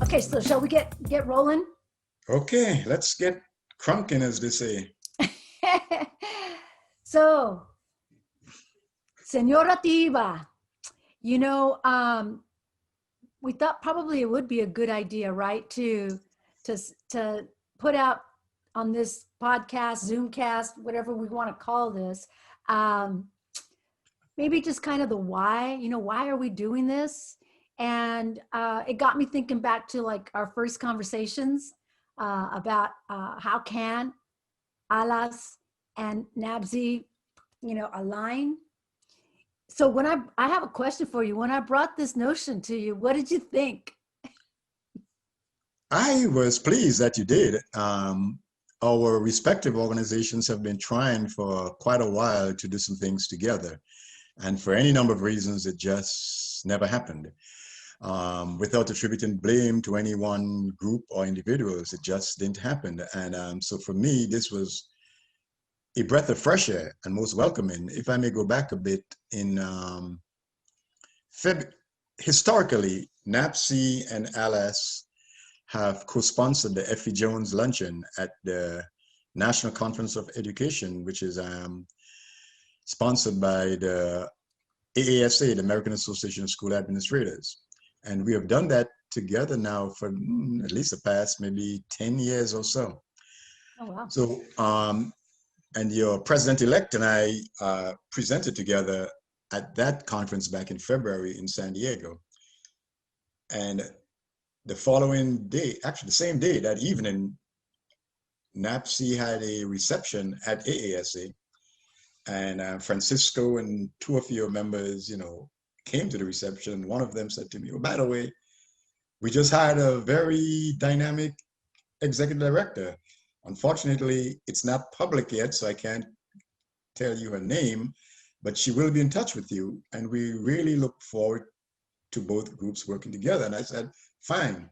Okay, so shall we get rolling? Okay, let's get crunking, as they say. So, Senora Atiba, you know, we thought probably it would be a good idea, right, to put out on this podcast, Zoomcast, whatever we want to call this, um, maybe just kind of the why. Why are we doing this? And it got me thinking back to like our first conversations about how can ALAS and NABSE, align. So when I have a question for you. When I brought this notion to you, what did you think? I was pleased that you did. Our respective organizations have been trying for quite a while to do some things together. And for any number of reasons, it just never happened. Without attributing blame to any one group or individuals, it just didn't happen. And so for me, this was a breath of fresh air and most welcoming. If I may go back a bit, historically, NABSE and ALAS have co-sponsored the Effie Jones Luncheon at the National Conference of Education, which is sponsored by the AASA, the American Association of School Administrators. And we have done that together now for at least the past maybe 10 years or so. Oh, wow. So, and your president-elect and I presented together at that conference back in February in San Diego. And the following day, actually the same day, that evening, NABSE had a reception at AASA. And Francisco and two of your members, came to the reception. One of them said to me, "Oh, by the way, we just hired a very dynamic executive director. Unfortunately, it's not public yet, so I can't tell you her name, but she will be in touch with you. And we really look forward to both groups working together." And I said, fine.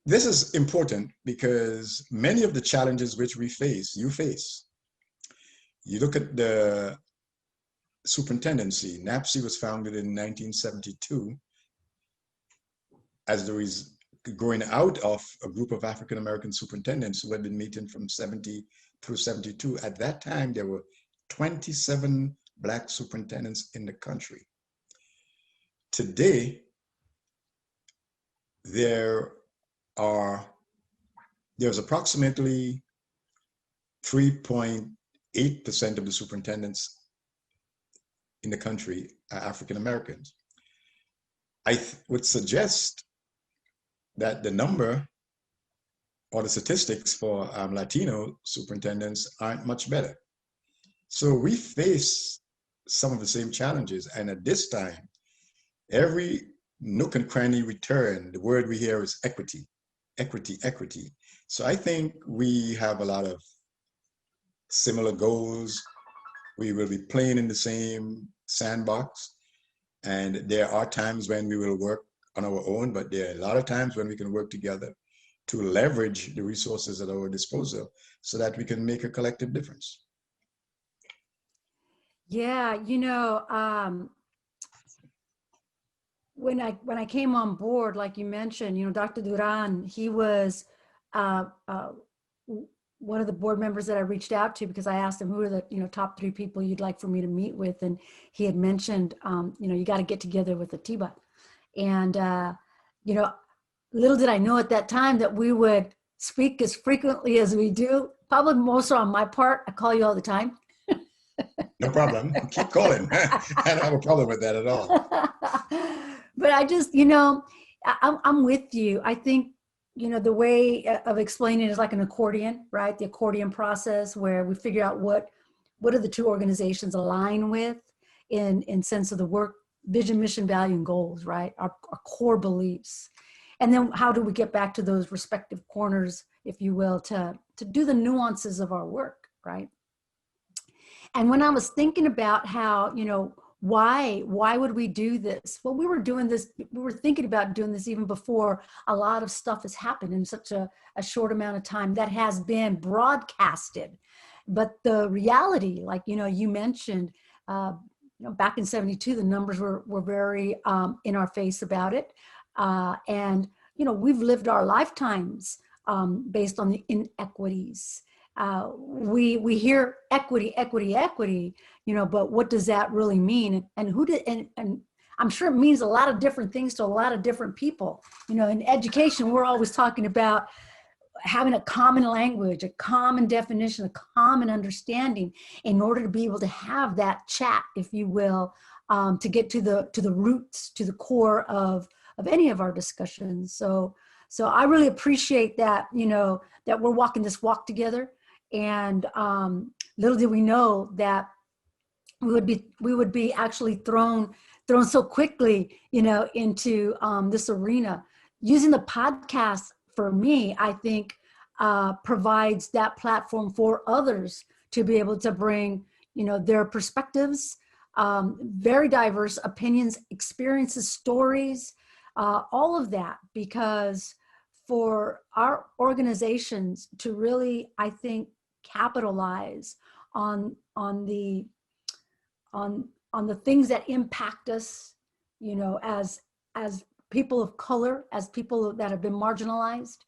This is important because many of the challenges which we face, you face. You look at the superintendency. NABSE was founded in 1972 as there is growing out of a group of African-American superintendents who had been meeting from 70 through 72. At that time, there were 27 Black superintendents in the country. Today, there's approximately 3.8% of the superintendents in the country are African Americans. I would suggest that the number or the statistics for Latino superintendents aren't much better. So we face some of the same challenges. And at this time, every nook and cranny we turn, the word we hear is equity, equity, equity. So I think we have a lot of similar goals. We will be playing in the same sandbox. And there are times when we will work on our own, but there are a lot of times when we can work together to leverage the resources at our disposal so that we can make a collective difference. Yeah, when I came on board, like you mentioned, Dr. Duran, he was one of the board members that I reached out to because I asked him who are the top 3 people you'd like for me to meet with, and he had mentioned you got to get together with Atiba, and little did I know at that time that we would speak as frequently as we do. Probably most on my part. I call you all the time. No problem. Keep calling. I don't have a problem with that at all. But I just, I'm with you. I think, the way of explaining it is like an accordion, right? The accordion process where we figure out what do the 2 organizations align with in sense of the work, vision, mission, value, and goals, right? Our core beliefs. And then how do we get back to those respective corners, if you will, to do the nuances of our work, right? And when I was thinking about how, why would we do this? Well, we were thinking about doing this even before a lot of stuff has happened in such a short amount of time that has been broadcasted. But the reality, like, you mentioned, back in 72, the numbers were very in our face about it. And, we've lived our lifetimes based on the inequities. We hear equity, equity, equity, but what does that really mean? And and I'm sure it means a lot of different things to a lot of different people. In education, we're always talking about having a common language, a common definition, a common understanding in order to be able to have that chat, if you will, to get to the roots, to the core of any of our discussions. So I really appreciate that, that we're walking this walk together. And little did we know that we would be actually thrown so quickly, into this arena. Using the podcast, for me, I think provides that platform for others to be able to bring, their perspectives, very diverse opinions, experiences, stories, all of that, because for our organizations to really, I think, capitalize on the things that impact us, as people of color, as people that have been marginalized.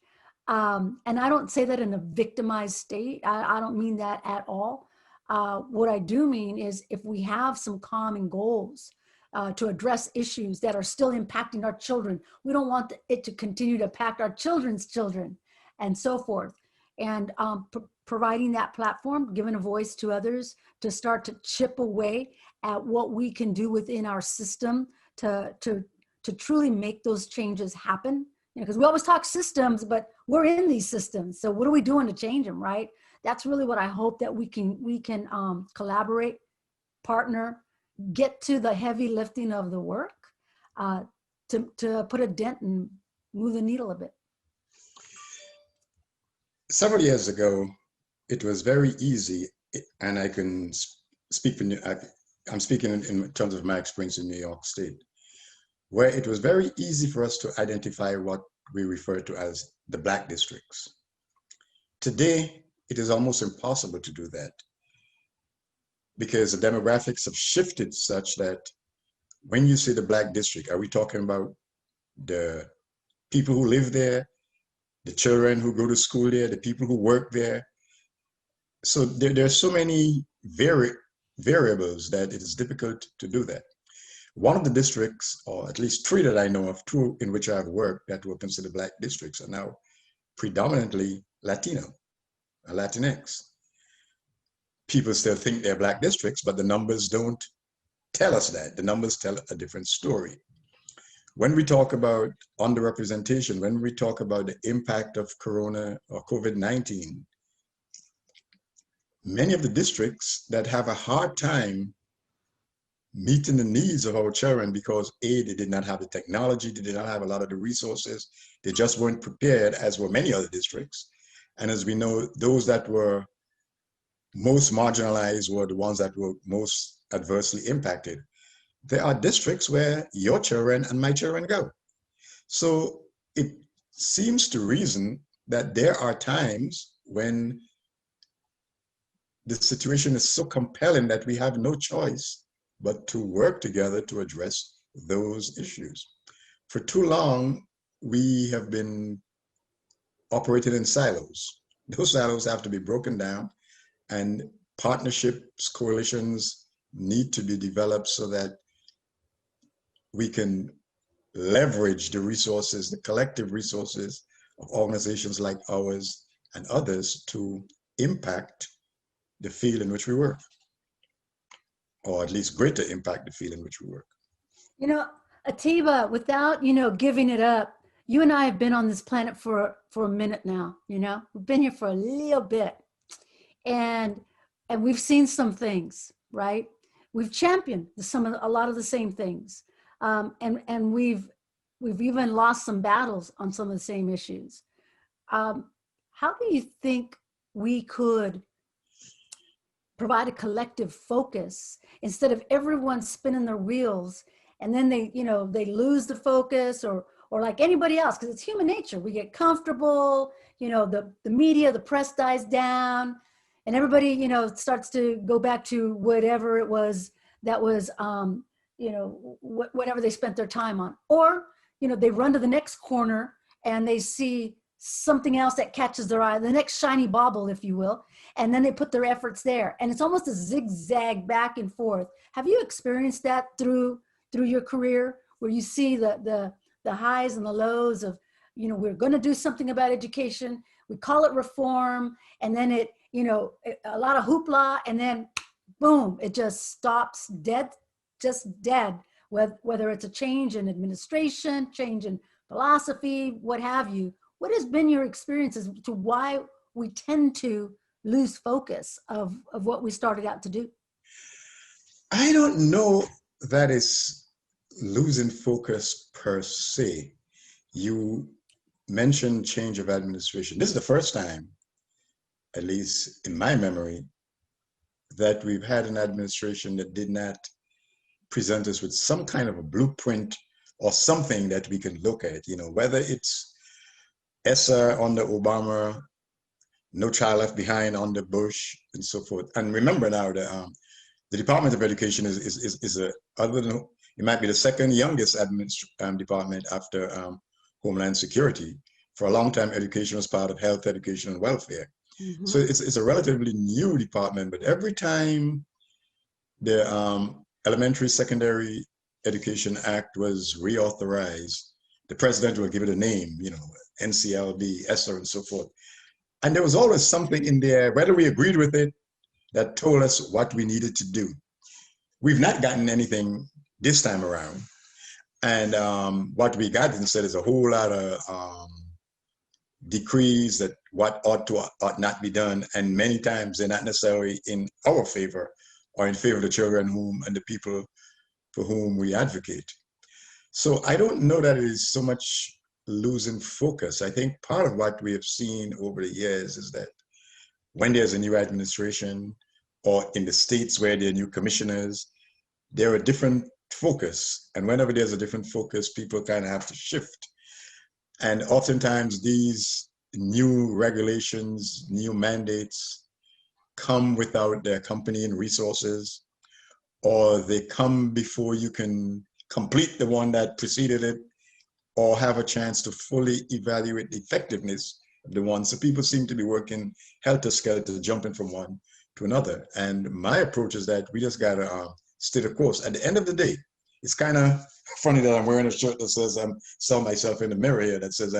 And I don't say that in a victimized state. I don't mean that at all. What I do mean is if we have some common goals to address issues that are still impacting our children, we don't want it to continue to impact our children's children and so forth. And providing that platform, giving a voice to others to start to chip away at what we can do within our system to truly make those changes happen. Because we always talk systems, but we're in these systems. So what are we doing to change them, right? That's really what I hope that we can collaborate, partner, get to the heavy lifting of the work to put a dent and move the needle a bit. Several years ago, it was very easy, and I can speak I'm speaking in terms of my experience in New York State, where it was very easy for us to identify what we refer to as the Black districts. Today, it is almost impossible to do that because the demographics have shifted such that when you say the Black district, are we talking about the people who live there, the children who go to school there, the people who work there? So there are so many variables that it is difficult to do that. One of the districts, or at least three that I know of, two in which I've worked that were considered Black districts, are now predominantly Latino, or Latinx. People still think they're Black districts, but the numbers don't tell us that. The numbers tell a different story. When we talk about underrepresentation, when we talk about the impact of Corona or COVID-19, many of the districts that have a hard time meeting the needs of our children because A, they did not have the technology, they did not have a lot of the resources, they just weren't prepared, as were many other districts. And as we know, those that were most marginalized were the ones that were most adversely impacted. There are districts where your children and my children go. So it seems to reason that there are times when the situation is so compelling that we have no choice but to work together to address those issues. For too long, we have been operating in silos. Those silos have to be broken down, and partnerships, coalitions need to be developed so that we can leverage the resources, the collective resources of organizations like ours and others to impact the field in which we work, or at least greater impact the field in which we work. Atiba, without, giving it up, you and I have been on this planet for a minute now, we've been here for a little bit, and we've seen some things, right? We've championed a lot of the same things. And we've even lost some battles on some of the same issues. How do you think we could provide a collective focus instead of everyone spinning their wheels and then they lose the focus or like anybody else, because it's human nature. We get comfortable, the media, the press dies down, and everybody, starts to go back to whatever it was that was, whatever they spent their time on. Or, they run to the next corner and they see something else that catches their eye, the next shiny bauble, if you will, and then they put their efforts there. And it's almost a zigzag back and forth. Have you experienced that through your career, where you see the highs and the lows of, we're going to do something about education, we call it reform, and then it, a lot of hoopla, and then boom, it just stops dead, just dead, whether it's a change in administration, change in philosophy, what have you. What has been your experiences to why we tend to lose focus of what we started out to do? I don't know that it's losing focus per se. You mentioned change of administration. This is the first time, at least in my memory, that we've had an administration that did not present us with some kind of a blueprint or something that we can look at, whether it's ESSA under Obama, No Child Left Behind under Bush, and so forth. And remember now that the Department of Education is other than, it might be the second youngest department after Homeland Security. For a long time, education was part of health, education, and welfare. Mm-hmm. So it's a relatively new department, but every time the Elementary Secondary Education Act was reauthorized, the president will give it a name, NCLB, ESSA, and so forth. And there was always something in there, whether we agreed with it, that told us what we needed to do. We've not gotten anything this time around. And what we got instead is a whole lot of decrees that what ought not be done. And many times they're not necessarily in our favor or in favor of the children and the people for whom we advocate. So I don't know that it is so much losing focus. I think part of what we have seen over the years is that when there's a new administration, or in the states where there are new commissioners, there are different focus. And whenever there's a different focus, people kind of have to shift. And oftentimes these new regulations, new mandates come without the accompanying resources, or they come before you can complete the one that preceded it, or have a chance to fully evaluate the effectiveness of the one. So people seem to be working helter-skelter, jumping from one to another. And my approach is that we just gotta stay the course. At the end of the day, it's kind of funny that I'm wearing a shirt that says saw myself in the mirror here that says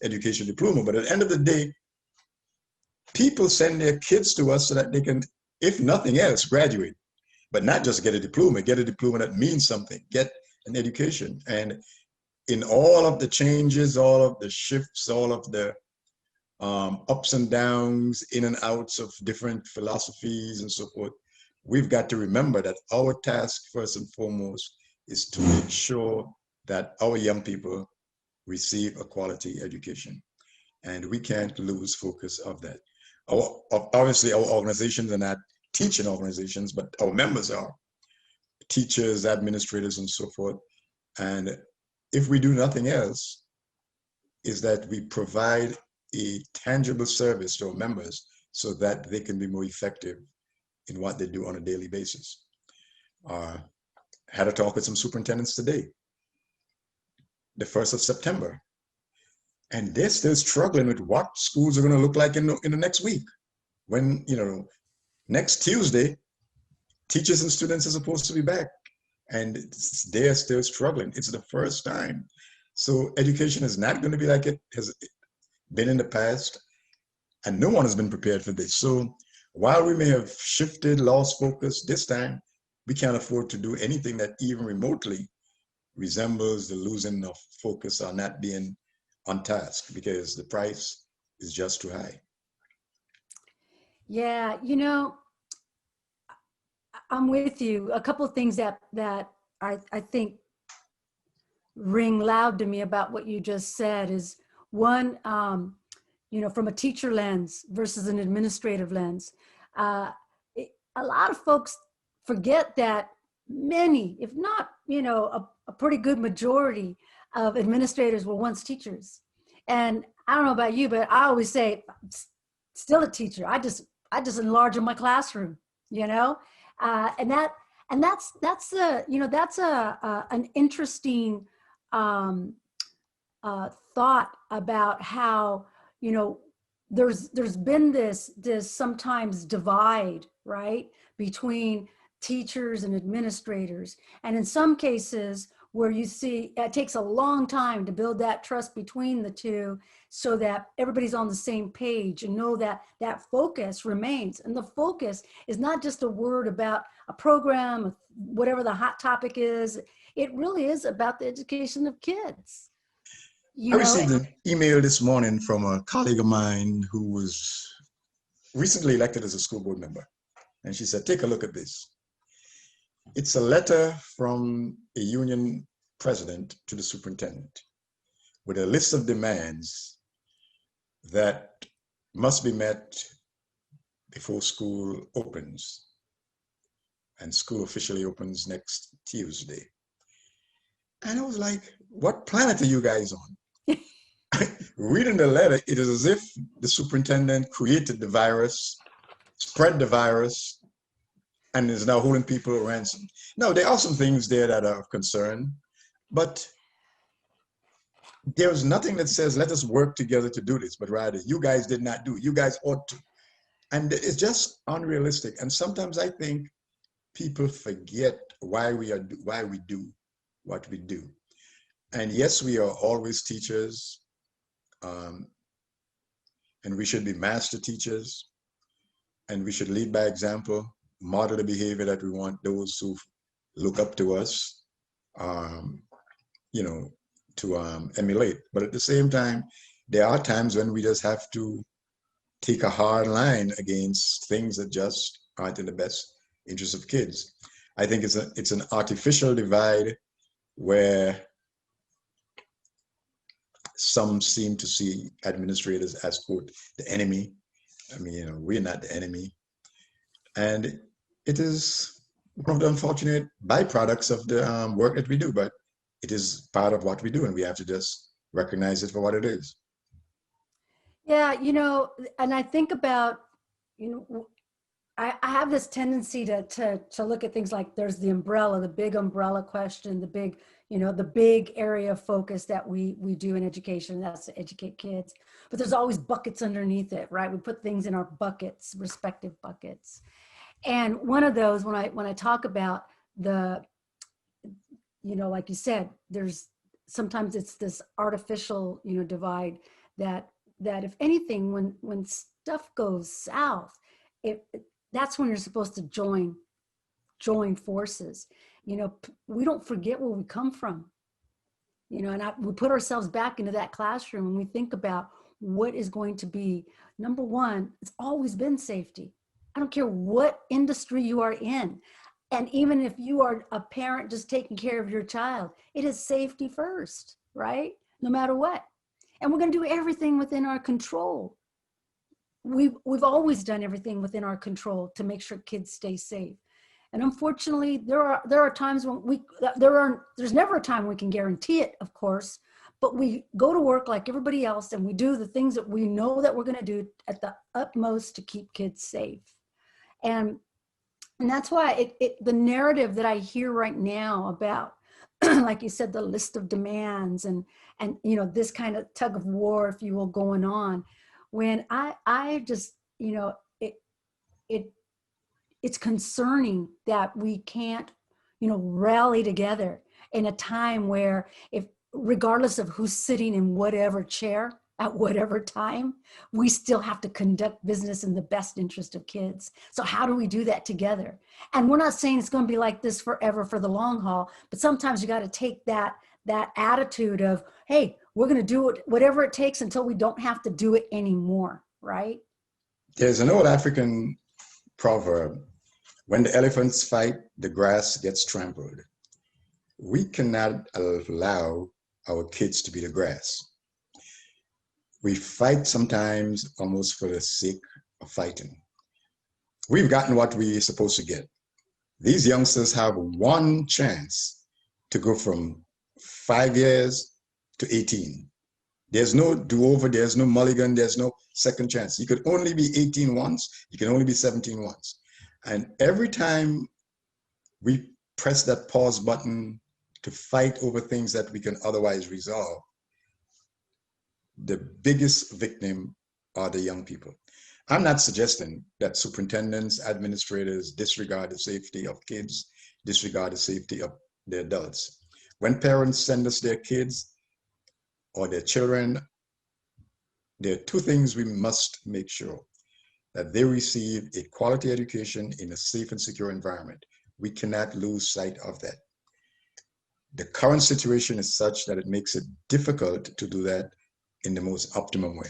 education diploma. But at the end of the day, people send their kids to us so that they can, if nothing else, graduate, but not just get a diploma that means something, get an education. And in all of the changes, all of the shifts, all of the ups and downs, in and outs of different philosophies and so forth, we've got to remember that our task, first and foremost, is to make sure that our young people receive a quality education. And we can't lose focus of that. Obviously, our organizations are not teaching organizations, but our members are teachers, administrators, and so forth. And if we do nothing else, is that we provide a tangible service to our members so that they can be more effective in what they do on a daily basis. Had a talk with some superintendents today, the 1st of September, and they're still struggling with what schools are going to look like in the next week. When, next Tuesday, teachers and students are supposed to be back, and they're still struggling. It's the first time. So education is not going to be like it has been in the past, and no one has been prepared for this. So while we may have shifted, lost focus this time, we can't afford to do anything that even remotely resembles the losing of focus or not being on task, because the price is just too high. Yeah, I'm with you. A couple of things that I think ring loud to me about what you just said is one, from a teacher lens versus an administrative lens. A lot of folks forget that many, if not, a pretty good majority of administrators were once teachers. And I don't know about you, but I always say, still a teacher. I just enlarge in my classroom, and that's an interesting thought about how, you know, there's been this sometimes divide, right, between teachers and administrators. And in some cases where you see it takes a long time to build that trust between the two so that everybody's on the same page and know that that focus remains. And the focus is not just a word about a program, whatever the hot topic is. It really is about the education of kids. I You know, received an email this morning from a colleague of mine who was recently elected as a school board member. And she said, take a look at this. It's a letter from a union president to the superintendent with a list of demands that must be met before school opens. And school officially opens next Tuesday. And I was like, what planet are you guys on? Reading the letter, it is as if the superintendent created the virus, spread the virus, and is now holding people ransom. Now, there are some things there that are of concern, but there's nothing that says, let us work together to do this, but rather, you guys did not do it. You guys ought to. And it's just unrealistic. And sometimes I think people forget why we do what we do. And yes, we are always teachers, and we should be master teachers, and we should lead by example, model the behavior that we want those who look up to us, you know, to emulate. But at the same time, there are times when we just have to take a hard line against things that just aren't in the best interest of kids. I think it's an artificial divide where some seem to see administrators as, quote, the enemy. I mean, you know, we're not the enemy. And it is one of the unfortunate byproducts of the work that we do, but it is part of what we do, and we have to just recognize it for what it is. yeah, you know, and I think about, you know, I have this tendency to look at things like there's the umbrella, the big umbrella question, the big, you know, the big area of focus that we do in education, that's to educate kids. But there's always buckets underneath it, right? We put things in our buckets, respective buckets. And one of those, when I talk about the, you know, like you said, there's sometimes it's this artificial, you know, divide that if anything, when stuff goes south, that's when you're supposed to join forces. You know, we don't forget where we come from, you know, and we put ourselves back into that classroom and we think about what is going to be, number one, it's always been safety. I don't care what industry you are in. And even if you are a parent just taking care of your child, it is safety first, right? No matter what. And we're going to do everything within our control. We've always done everything within our control to make sure kids stay safe. And unfortunately, there are times when there's never a time we can guarantee it, of course, but we go to work like everybody else and we do the things that we know that we're going to do at the utmost to keep kids safe. And that's why the narrative that I hear right now about, like you said, the list of demands and you know, this kind of tug of war, if you will, going on, when I just, you know, it's concerning that we can't, you know, rally together in a time where, if regardless of who's sitting in whatever chair at whatever time, we still have to conduct business in the best interest of kids. So how do we do that together? And we're not saying it's going to be like this forever for the long haul, but sometimes you got to take that attitude of, hey, we're going to do it, whatever it takes until we don't have to do it anymore, right? There's an old African proverb, when the elephants fight, the grass gets trampled. We cannot allow our kids to be the grass. We fight sometimes almost for the sake of fighting. We've gotten what we're supposed to get. These youngsters have one chance to go from 5 years to 18. There's no do-over, there's no mulligan, there's no second chance. You could only be 18 once, you can only be 17 once. And every time we press that pause button to fight over things that we can otherwise resolve, the biggest victim are the young people. I'm not suggesting that superintendents, administrators disregard the safety of kids, disregard the safety of the adults. When parents send us their kids or their children, there are two things we must make sure: that they receive a quality education in a safe and secure environment. We cannot lose sight of that. The current situation is such that it makes it difficult to do that in the most optimum way.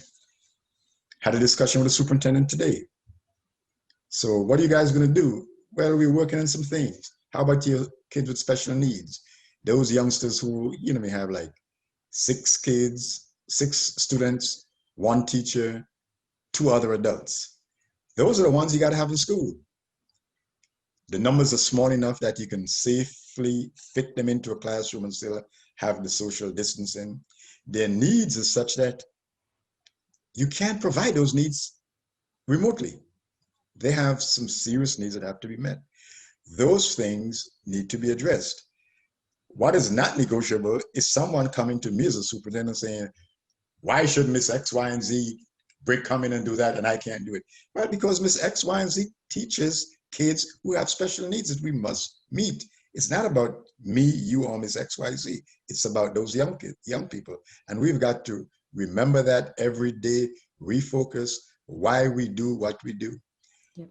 Had a discussion with the superintendent today. So what are you guys going to do? Well, we're working on some things. How about your kids with special needs? Those youngsters who, may have like 6 kids, 6 students, 1 teacher, 2 other adults. Those are the ones you got to have in school. The numbers are small enough that you can safely fit them into a classroom and still have the social distancing. Their needs are such that you can't provide those needs remotely. They have some serious needs that have to be met. Those things need to be addressed. What is not negotiable is someone coming to me as a superintendent saying, why should Miss X, Y, and Z come in and do that and I can't do it? Well, because Miss X, Y, and Z teaches kids who have special needs that we must meet. It's not about me, you, or Miss X, Y, Z. It's about those young people. And we've got to remember that every day, refocus why we do what we do. Yep.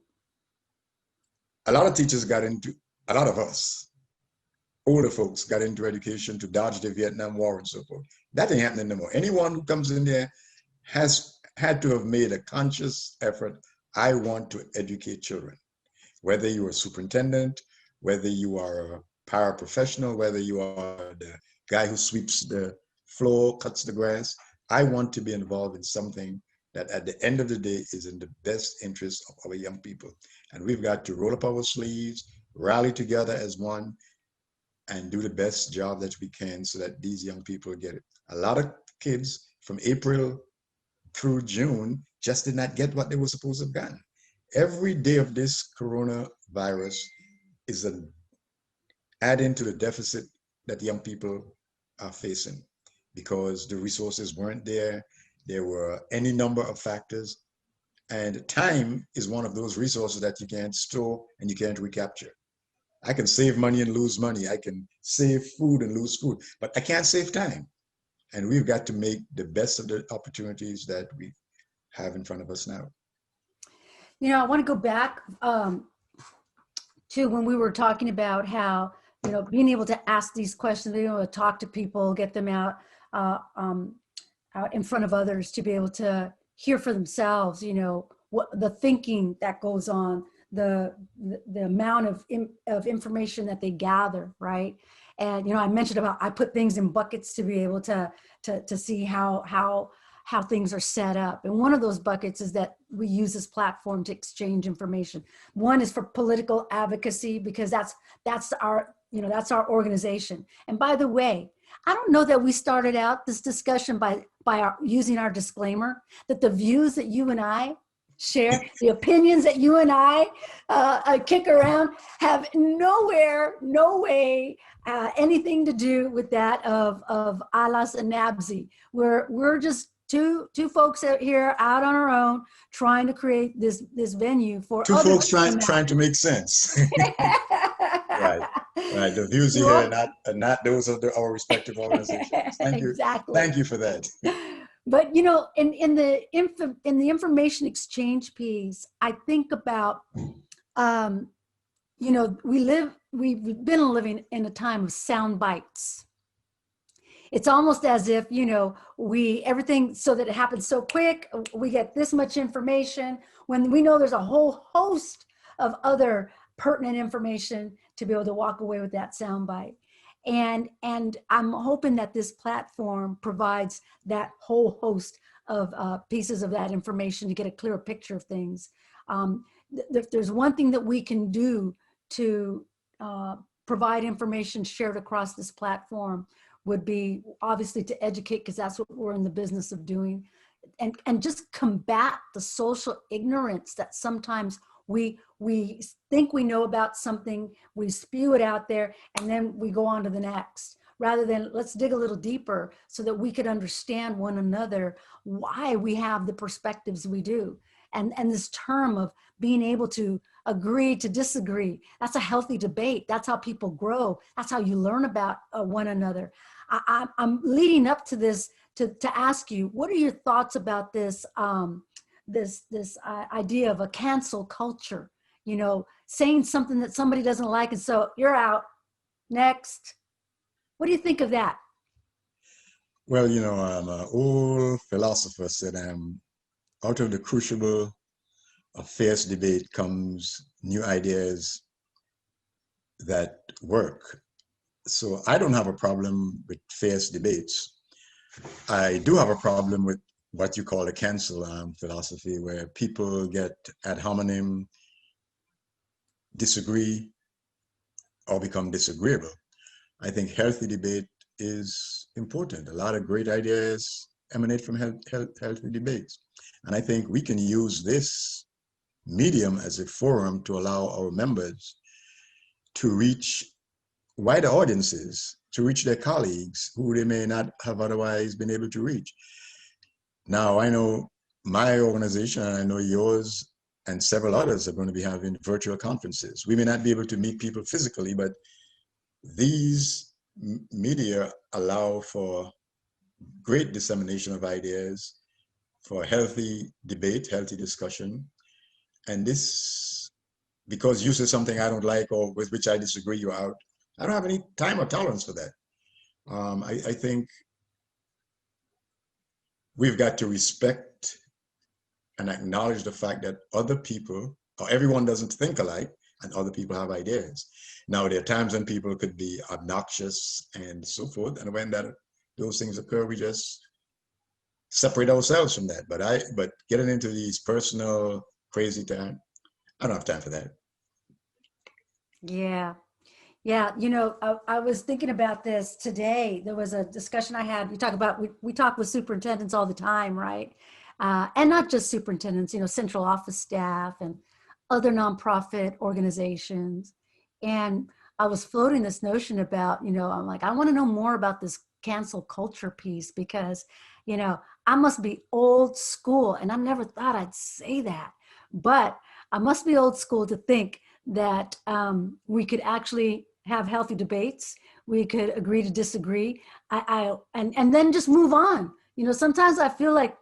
A lot of teachers a lot of us, older folks, got into education to dodge the Vietnam War and so forth. That ain't happening no more. Anyone who comes in there has had to have made a conscious effort. I want to educate children. Whether you're a superintendent, whether you are a paraprofessional, whether you are the guy who sweeps the floor, cuts the grass, I want to be involved in something that at the end of the day is in the best interest of our young people. And we've got to roll up our sleeves, rally together as one, and do the best job that we can so that these young people get it. A lot of kids from April through June just did not get what they were supposed to have gotten. Every day of this coronavirus is an add-in to the deficit that young people are facing because the resources weren't there. There were any number of factors, and time is one of those resources that you can't store and you can't recapture. I can save money and lose money. I can save food and lose food, but I can't save time. And we've got to make the best of the opportunities that we have in front of us now. I want to go back to when we were talking about how, being able to ask these questions, being able to talk to people, get them out in front of others to be able to hear for themselves, what the thinking that goes on, the amount of information that they gather, right? And I mentioned about I put things in buckets to be able to see how things are set up. And one of those buckets is that we use this platform to exchange information. One is for political advocacy, because that's our organization. And by the way, I don't know that we started out this discussion by using our disclaimer that the views that you and I share, the opinions that you and I kick around have no way anything to do with that of ALAS and NABSE. We're just two folks out here out on our own trying to create this venue for two folks trying to make sense. Right. The views you hear are not those of our respective organizations. Thank you. Exactly. Thank you for that. But in the information exchange piece, I think about we've been living in a time of sound bites. It's almost as if everything so that it happens so quick. We get this much information when we know there's a whole host of other pertinent information to be able to walk away with that sound bite. And I'm hoping that this platform provides that whole host of pieces of that information to get a clearer picture of things. If there's one thing that we can do to provide information shared across this platform would be obviously to educate, because that's what we're in the business of doing, and just combat the social ignorance that sometimes we think we know about something, we spew it out there, and then we go on to the next, rather than let's dig a little deeper so that we could understand one another, why we have the perspectives we do. And this term of being able to agree to disagree, that's a healthy debate. That's how people grow. That's how you learn about one another. I'm leading up to this to ask you, what are your thoughts about this, this idea of a cancel culture? You know, saying something that somebody doesn't like, and so you're out, next. What do you think of that? Well, you know, an old philosopher said, out of the crucible of fierce debate comes new ideas that work. So I don't have a problem with fierce debates. I do have a problem with what you call a cancel philosophy, where people get ad hominem, disagree, or become disagreeable. I think healthy debate is important. A lot of great ideas emanate from healthy debates. And I think we can use this medium as a forum to allow our members to reach wider audiences, to reach their colleagues who they may not have otherwise been able to reach. Now, I know my organization, and I know yours and several others are going to be having virtual conferences. We may not be able to meet people physically, but these media allow for great dissemination of ideas, for healthy debate, healthy discussion. And this, because you say something I don't like or with which I disagree, you're out. I don't have any time or tolerance for that. I think we've got to respect and acknowledge the fact that other people, or everyone doesn't think alike, and other people have ideas. Now, there are times when people could be obnoxious and so forth, and when those things occur, we just separate ourselves from that. But getting into these personal crazy time, I don't have time for that. Yeah. Yeah, you know, I was thinking about this today. There was a discussion I had. You talk about, we talk with superintendents all the time, right? And not just superintendents, you know, central office staff and other nonprofit organizations. And I was floating this notion about, you know, I'm like, I want to know more about this cancel culture piece because, you know, I must be old school, and I never thought I'd say that, but I must be old school to think that we could actually have healthy debates. We could agree to disagree. And then just move on. You know, sometimes I feel like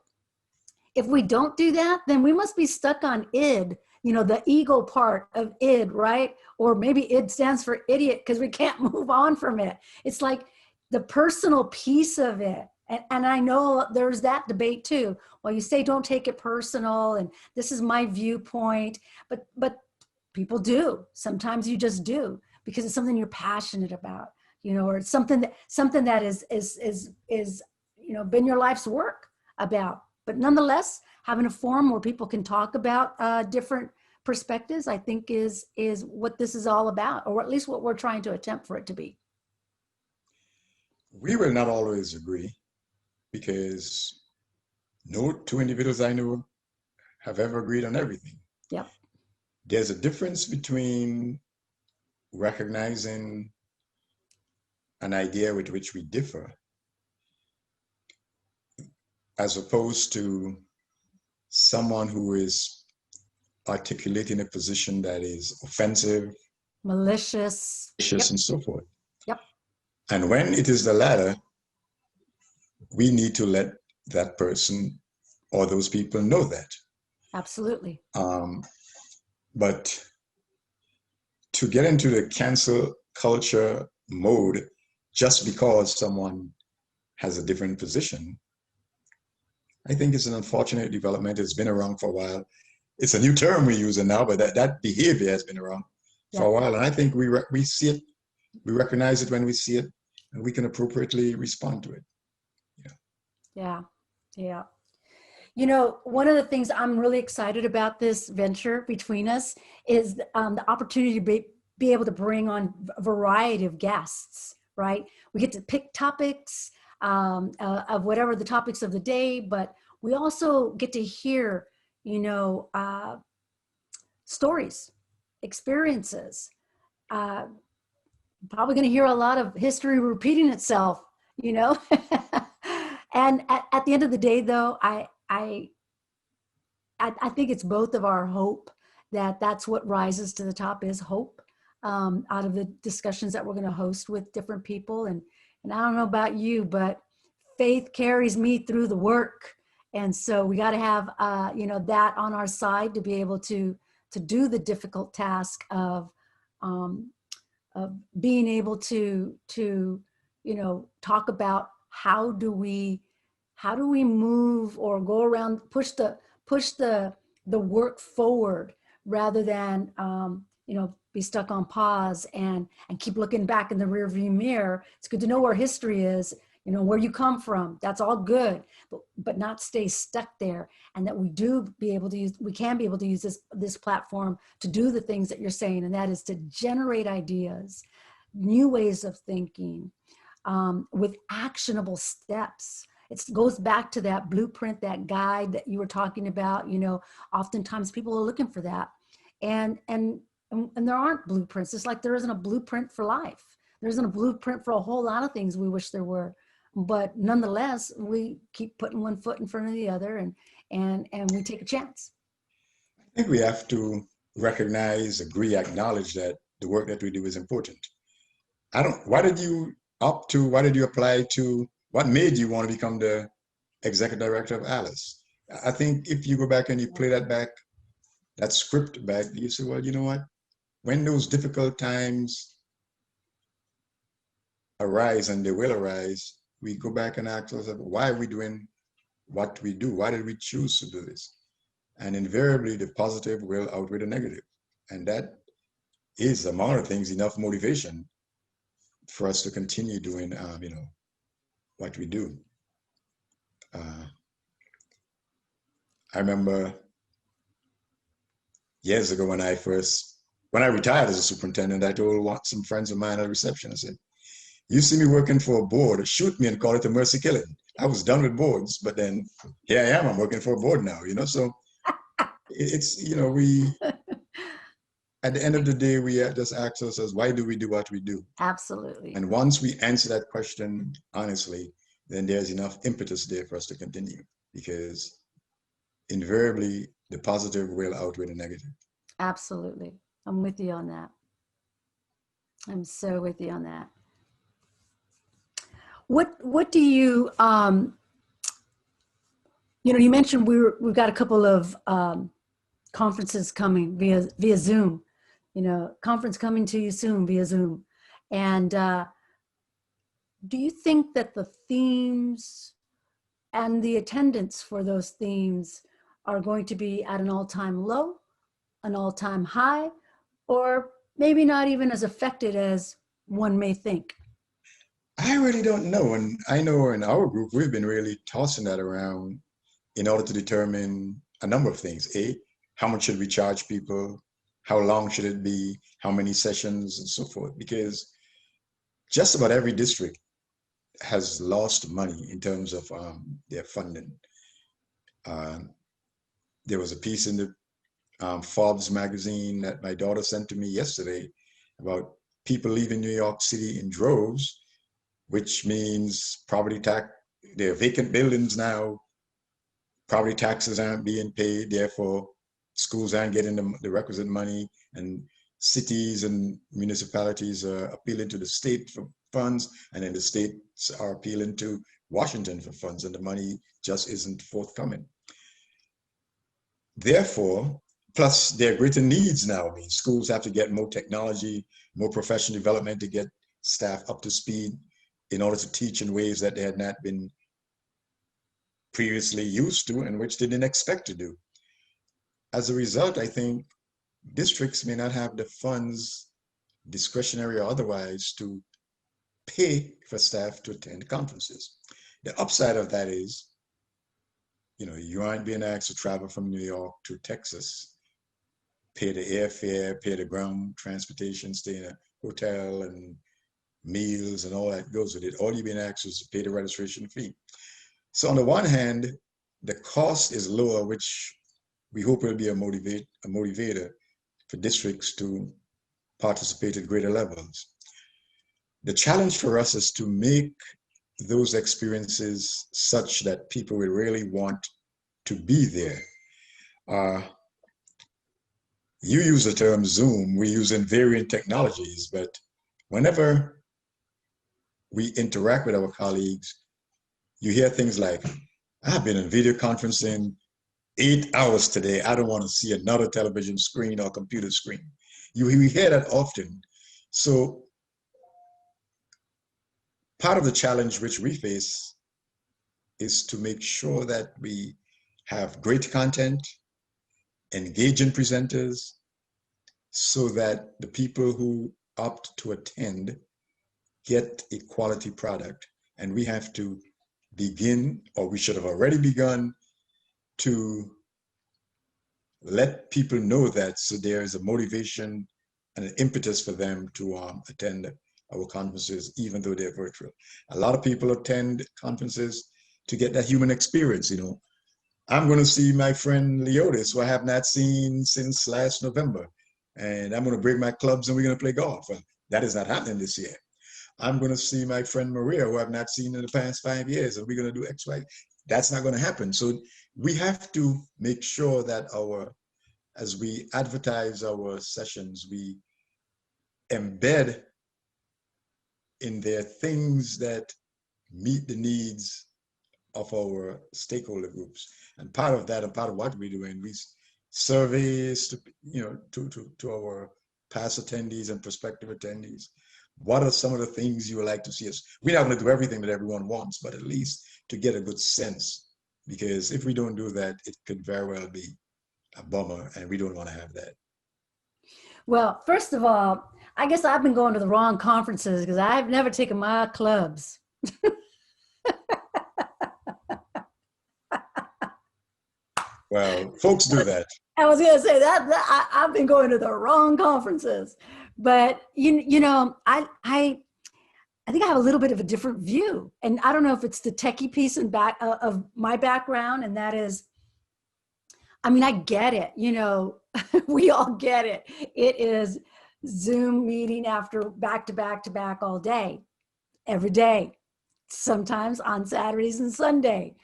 if we don't do that, then we must be stuck on id, you know, the ego part of id, right? Or maybe id stands for idiot because we can't move on from it. It's like the personal piece of it. And I know there's that debate too. Well, you say don't take it personal and this is my viewpoint, but people do. Sometimes you just do because it's something you're passionate about, you know, or it's something that is you know, been your life's work about. But nonetheless, having a forum where people can talk about different perspectives, I think is what this is all about, or at least what we're trying to attempt for it to be. We will not always agree because no two individuals I know have ever agreed on everything. Yep. There's a difference between recognizing an idea with which we differ as opposed to someone who is articulating a position that is offensive, Malicious. malicious, and so forth. Yep. And when it is the latter, we need to let that person or those people know that. Absolutely. But to get into the cancel culture mode just because someone has a different position, I think it's an unfortunate development. It's been around for a while. It's a new term we're using now, but that behavior has been around for a while. And I think we see it, we recognize it when we see it, and we can appropriately respond to it. Yeah. Yeah. Yeah. You know, one of the things I'm really excited about this venture between us is the opportunity to be able to bring on a variety of guests, right? We get to pick topics of whatever the topics of the day, but we also get to hear, you know, stories, experiences, probably going to hear a lot of history repeating itself, you know. And at the end of the day, though, I think it's both of our hope that that's what rises to the top is hope, out of the discussions that we're going to host with different people. And I don't know about you, but faith carries me through the work. And so we got to have, that on our side to be able to do the difficult task um, of being able to talk about how do we move or go around, push the work forward rather than be stuck on pause and keep looking back in the rearview mirror. It's good to know where history is, where you come from. That's all good, but not stay stuck there. And that we can be able to use this platform to do the things that you're saying, and that is to generate ideas, new ways of thinking, with actionable steps. It goes back to that blueprint, that guide that you were talking about. Oftentimes people are looking for that, and there aren't blueprints. It's like there isn't a blueprint for life. There isn't a blueprint for a whole lot of things we wish there were, but nonetheless, we keep putting one foot in front of the other, and we take a chance. I think we have to recognize, agree, acknowledge that the work that we do is important. Why did you why did you apply to, what made you want to become the executive director of ALICE? I think if you go back and you play that script back, you say, well, you know what? When those difficult times arise, and they will arise, we go back and ask ourselves, why are we doing what we do? Why did we choose to do this? And invariably, the positive will outweigh the negative. And that is, among other things, enough motivation for us to continue doing, what we do. I remember years ago when I retired as a superintendent, I told some friends of mine at the reception, I said, you see me working for a board, shoot me and call it a mercy killing. I was done with boards, but then here I am, I'm working for a board now, so it's, we, at the end of the day, we just ask ourselves, why do we do what we do? Absolutely. And once we answer that question honestly, then there's enough impetus there for us to continue, because invariably the positive will outweigh the negative. Absolutely. I'm with you on that. I'm so with you on that. What do you, you mentioned we've got a couple of conferences coming via Zoom, conference coming to you soon via Zoom. And do you think that the themes and the attendance for those themes are going to be at an all-time low, an all-time high, or maybe not even as affected as one may think? I really don't know. And I know in our group, we've been really tossing that around in order to determine a number of things. How much should we charge people? How long should it be? How many sessions and so forth? Because just about every district has lost money in terms of their funding. There was a piece in the Forbes magazine that my daughter sent to me yesterday about people leaving New York City in droves, which means property tax, there are vacant buildings now, property taxes aren't being paid, therefore schools aren't getting the requisite money, and cities and municipalities are appealing to the state for funds, and then the states are appealing to Washington for funds, and the money just isn't forthcoming. Therefore, plus there are greater needs now. I mean, schools have to get more technology, more professional development to get staff up to speed in order to teach in ways that they had not been previously used to and which they didn't expect to do. As a result, I think districts may not have the funds, discretionary or otherwise, to pay for staff to attend conferences. The upside of that is, you aren't being asked to travel from New York to Texas, pay the airfare, pay the ground transportation, stay in a hotel and meals and all that goes with it. All you're being asked is to pay the registration fee. So on the one hand, the cost is lower, which we hope will be a motivator for districts to participate at greater levels. The challenge for us is to make those experiences such that people will really want to be there. You use the term Zoom, we use invariant technologies, but whenever we interact with our colleagues, you hear things like, I've been in video conferencing 8 hours today. I don't want to see another television screen or computer screen. We hear that often. So part of the challenge which we face is to make sure that we have great content, engaging presenters, so that the people who opt to attend get a quality product. And we have to begin, or we should have already begun, to let people know that, so there is a motivation and an impetus for them to attend our conferences, even though they're virtual. A lot of people attend conferences to get that human experience. I'm going to see my friend Leotis, who I have not seen since last November, and I'm going to bring my clubs and we're going to play golf. Well, that is not happening this year. I'm going to see my friend Maria, who I've not seen in the past 5 years, and we're going to do X, Y. That's not going to happen. So we have to make sure that as we advertise our sessions, we embed in there things that meet the needs of our stakeholder groups. And part of that, and part of what we're doing, we surveys to our past attendees and prospective attendees. What are some of the things you would like to see us? We're not going to do everything that everyone wants, but at least to get a good sense. Because if we don't do that, it could very well be a bummer, and we don't want to have that. Well, first of all, I guess I've been going to the wrong conferences because I've never taken my clubs. Well, folks do that. I was going to say that I've been going to the wrong conferences, but I think I have a little bit of a different view, and I don't know if it's the techie piece of my background, and that is, I mean, I get it. We all get it. It is Zoom meeting after back to back to back all day, every day, sometimes on Saturdays and Sunday.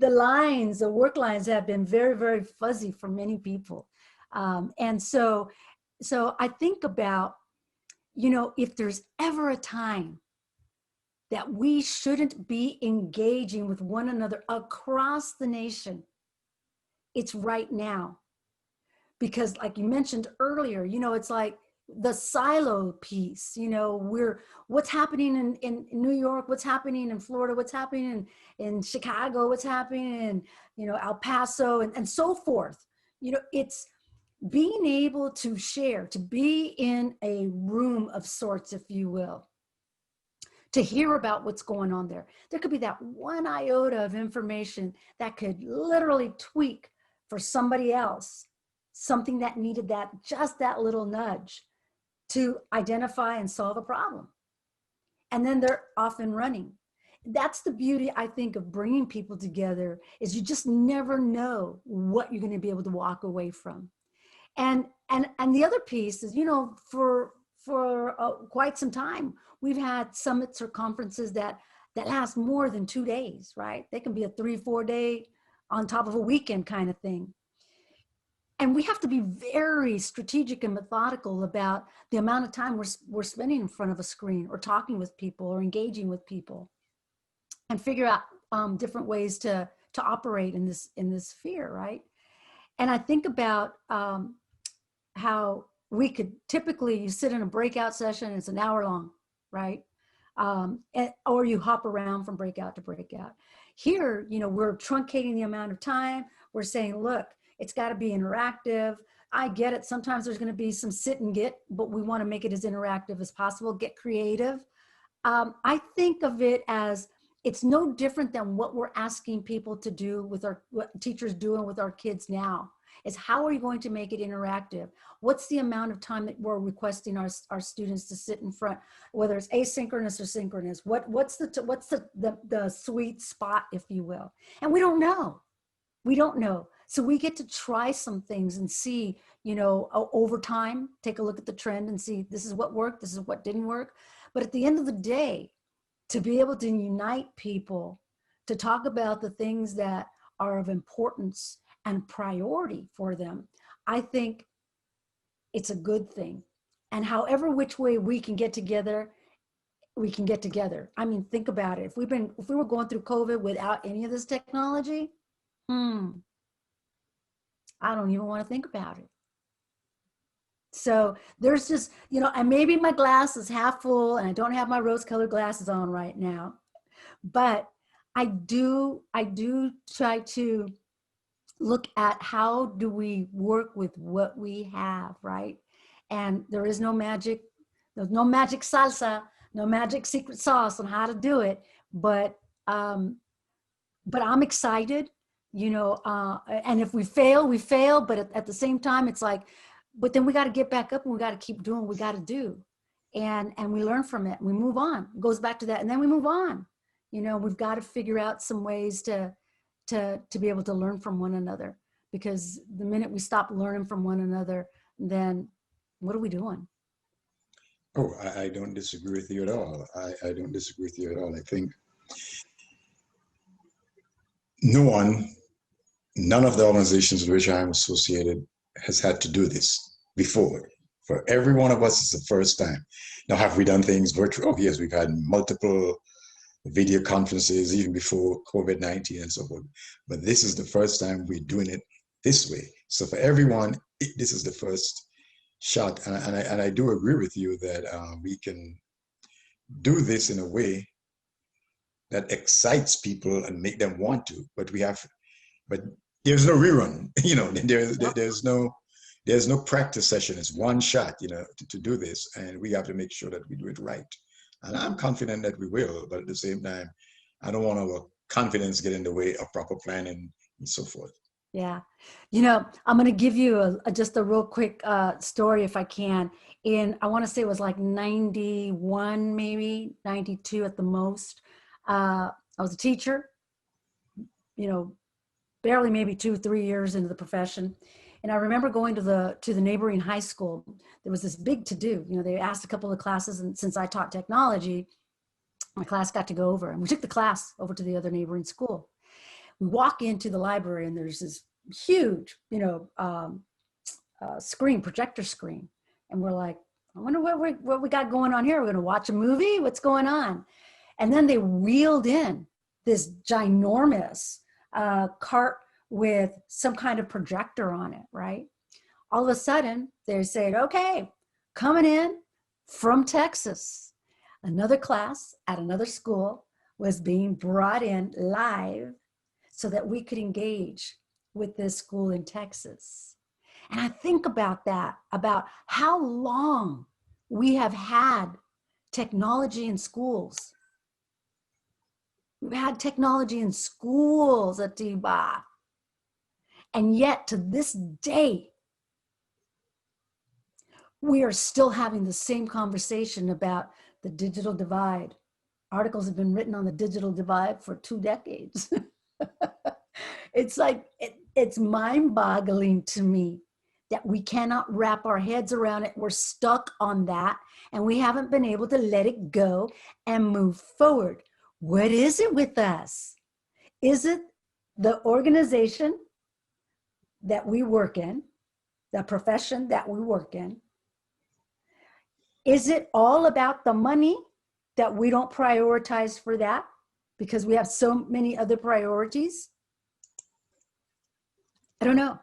The lines, the work lines have been very, very fuzzy for many people. And so I think about, if there's ever a time that we shouldn't be engaging with one another across the nation, it's right now. Because like you mentioned earlier, it's like the silo piece, what's happening in New York, what's happening in Florida, what's happening in Chicago, what's happening in, El Paso and so forth. It's being able to share, to be in a room of sorts, if you will, to hear about what's going on there. There could be that one iota of information that could literally tweak for somebody else, something that needed just that little nudge to identify and solve a problem. And then they're off and running. That's the beauty, I think, of bringing people together, is you just never know what you're going to be able to walk away from. And the other piece is, for quite some time, we've had summits or conferences that last more than 2 days, right? They can be a 3-4 day on top of a weekend kind of thing. And we have to be very strategic and methodical about the amount of time we're spending in front of a screen, or talking with people, or engaging with people, and figure out different ways to operate in this sphere, right? And I think about how we could typically, you sit in a breakout session, it's an hour long, right? Or you hop around from breakout to breakout. Here, we're truncating the amount of time. We're saying, look, it's got to be interactive. I get it. Sometimes there's going to be some sit and get, but we want to make it as interactive as possible, get creative. I think of it as, it's no different than what we're asking people to do with what teachers doing with our kids now. Is how are you going to make it interactive? What's the amount of time that we're requesting our students to sit in front, whether it's asynchronous or synchronous? What's the sweet spot, if you will? And we don't know. We don't know. So we get to try some things and see, over time, take a look at the trend and see, this is what worked, this is what didn't work. But at the end of the day, to be able to unite people, to talk about the things that are of importance and priority for them, I think it's a good thing. And however which way we can get together, we can get together. I mean, think about it. If we were going through COVID without any of this technology, I don't even want to think about it. So there's just, and maybe my glass is half full and I don't have my rose-colored glasses on right now, but I do try to look at how do we work with what we have, right? And there is no magic, there's no magic salsa, no magic secret sauce on how to do it, but I'm excited, and if we fail, we fail, but at the same time, it's like, but then we got to get back up and we got to keep doing what we got to do. And we learn from it and we move on. It goes back to that. And then we move on. We've got to figure out some ways to be able to learn from one another, because the minute we stop learning from one another, then what are we doing? Oh, I don't disagree with you at all. I don't disagree with you at all. I think none of the organizations with which I'm associated has had to do this before. For every one of us, it's the first time. Now, have we done things virtual? Oh, yes, we've had multiple video conferences even before COVID-19 and so forth. But this is the first time we're doing it this way. So for everyone, this is the first shot. And I do agree with you that we can do this in a way that excites people and make them want to. But there's no rerun. There's no practice session. It's one shot, to do this, and we have to make sure that we do it right. And I'm confident that we will, but at the same time, I don't want our confidence get in the way of proper planning and so forth. Yeah. I'm going to give you just a real quick story if I can. I want to say it was like 91, maybe 92 at the most. I was a teacher, barely maybe 2-3 years into the profession. And I remember going to the neighboring high school. There was this big to-do. They asked a couple of classes, and since I taught technology, my class got to go over, and we took the class over to the other neighboring school. We walk into the library, and there's this huge, projector screen, and we're like, I wonder what we got going on here. We're going to watch a movie. What's going on? And then they wheeled in this ginormous cart with some kind of projector on it, right? All of a sudden, they said, okay, coming in from Texas, another class at another school was being brought in live so that we could engage with this school in Texas. And I think about that, about how long we have had technology in schools. We've had technology in schools, Atiba. And yet to this day, we are still having the same conversation about the digital divide. Articles have been written on the digital divide for 2 decades. It's like, it's mind-boggling to me that we cannot wrap our heads around it. We're stuck on that, and we haven't been able to let it go and move forward. What is it with us? Is it the organization that we work in, the profession that we work in? Is it all about the money that we don't prioritize for that because we have so many other priorities? I don't know.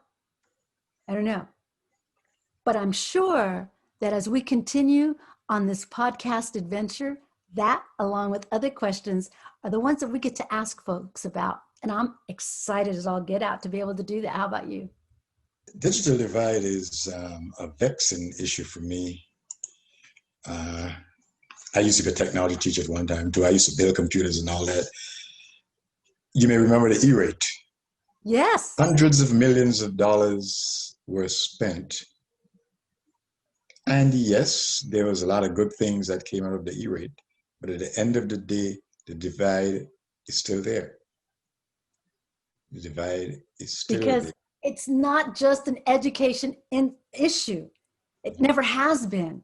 But I'm sure that as we continue on this podcast adventure, that, along with other questions, are the ones that we get to ask folks about. And I'm excited as all get out to be able to do that. How about you? Digital divide is a vexing issue for me. I used to be a technology teacher at one time too. I used to build computers and all that. You may remember the E-rate. Yes. Hundreds of millions of dollars were spent. And yes, there was a lot of good things that came out of the E-rate. But at the end of the day, the divide is still there. The divide is still there. Because it's not just an education issue. It never has been.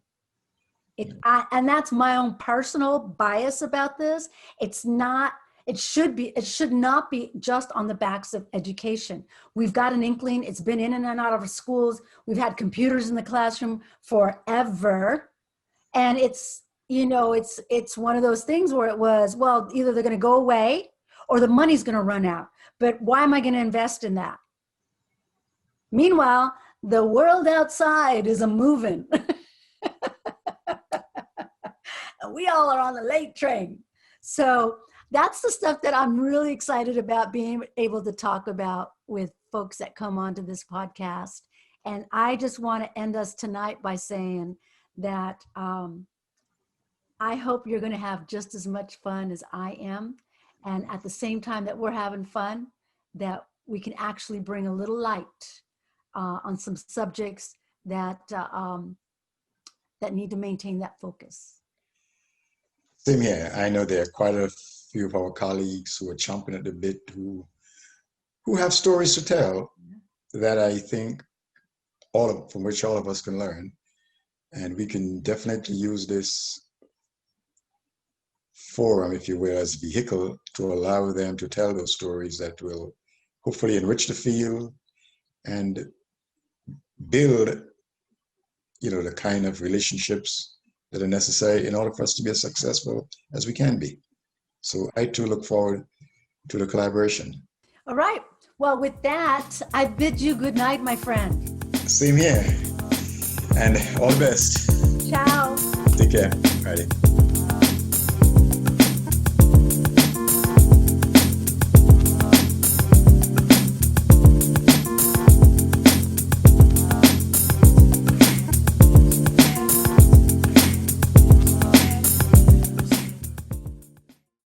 And that's my own personal bias about this. It's not, it should not be just on the backs of education. We've got an inkling, it's been in and out of our schools. We've had computers in the classroom forever. And it's, it's one of those things where it was, well, either they're going to go away or the money's going to run out. But why am I going to invest in that? Meanwhile, the world outside is a moving. We all are on the late train. So that's the stuff that I'm really excited about being able to talk about with folks that come onto this podcast. And I just want to end us tonight by saying that I hope you're going to have just as much fun as I am. And at the same time that we're having fun, that we can actually bring a little light on some subjects that that need to maintain that focus. Same here. I know there are quite a few of our colleagues who are chomping at the bit, who have stories to tell that I think from which all of us can learn. And we can definitely use this forum, if you will, as a vehicle to allow them to tell those stories that will hopefully enrich the field and build, the kind of relationships that are necessary in order for us to be as successful as we can be. So I too look forward to the collaboration. All right. Well, with that, I bid you good night, my friend. Same here. And all the best. Ciao. Take care. All righty.